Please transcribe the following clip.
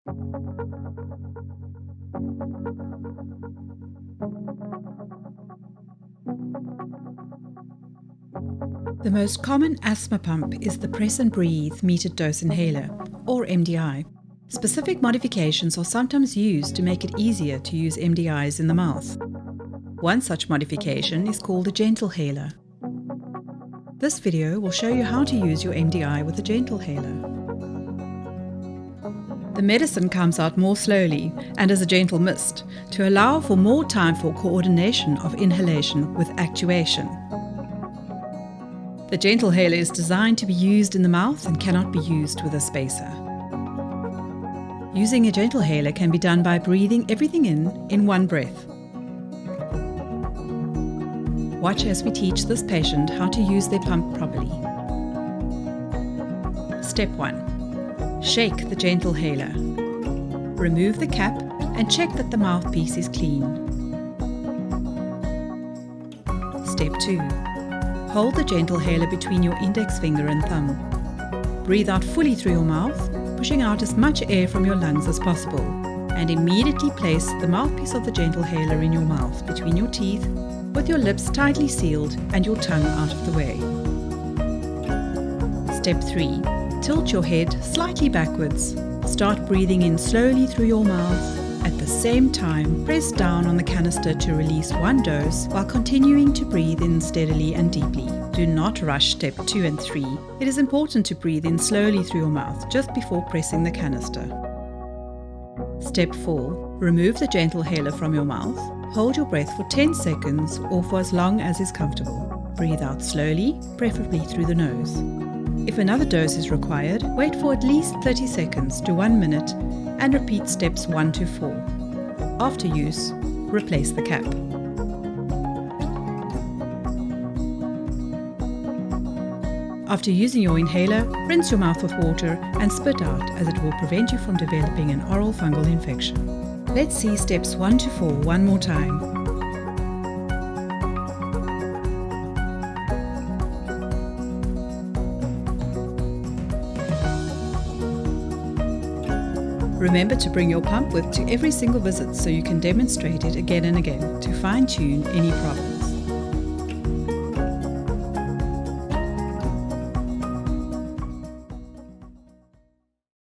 The most common asthma pump is the press and breathe metered dose inhaler, or MDI. Specific modifications are sometimes used to make it easier to use MDIs in the mouth. One such modification is called a Gentle Haler. This video will show you how to use your MDI with a Gentle Haler. The medicine comes out more slowly and as a gentle mist to allow for more time for coordination of inhalation with actuation. The Gentle Haler is designed to be used in the mouth and cannot be used with a spacer. Using a Gentle Haler can be done by breathing everything in one breath. Watch as we teach this patient how to use their pump properly. Step 1. Shake the Gentle Haler. Remove the cap and check that the mouthpiece is clean. Step 2. Hold the Gentle Haler between your index finger and thumb. Breathe out fully through your mouth, pushing out as much air from your lungs as possible, and immediately place the mouthpiece of the Gentle Haler in your mouth between your teeth, with your lips tightly sealed and your tongue out of the way. Step 3. Tilt your head slightly backwards. Start breathing in slowly through your mouth. At the same time, press down on the canister to release one dose while continuing to breathe in steadily and deeply. Do not rush step 2 and 3. It is important to breathe in slowly through your mouth just before pressing the canister. Step 4. Remove the Gentle Haler from your mouth. Hold your breath for 10 seconds or for as long as is comfortable. Breathe out slowly, preferably through the nose. If another dose is required, wait for at least 30 seconds to 1 minute and repeat steps 1 to 4. After use, replace the cap. After using your inhaler, rinse your mouth with water and spit out, as it will prevent you from developing an oral fungal infection. Let's see steps 1 to 4 one more time. Remember to bring your pump with to every single visit so you can demonstrate it again and again to fine-tune any problem.